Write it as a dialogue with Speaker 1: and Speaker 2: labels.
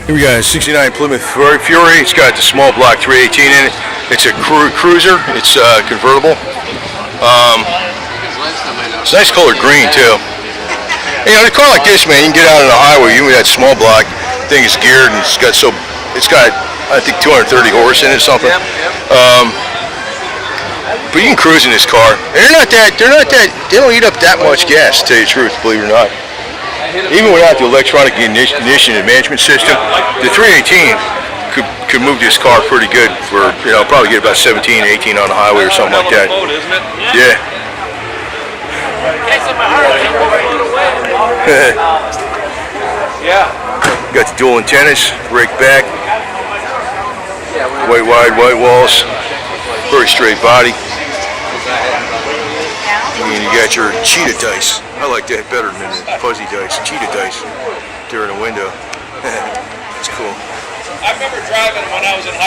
Speaker 1: Here we got a 69 Plymouth Fury. It's got the small block 318 in it. It's a cruiser. It's convertible. It's a nice color green too. You know, a car like this, man, you can get out on the highway, even with that small block. Thing is geared and it's got I think 230 horse in it or something. But you can cruise in this car. And they don't eat up that much gas, to tell you the truth, believe it or not. Even without the electronic ignition and management system, the 318 could move this car pretty good for, you know, probably get about 17, 18 on the highway or something like that. Yeah. Got the dual antennas, rake back, white walls, very straight body. And you got your cheetah dice. I like that better than the fuzzy dice. Cheetah dice there in the window. It's cool.
Speaker 2: I remember driving when I was in high school.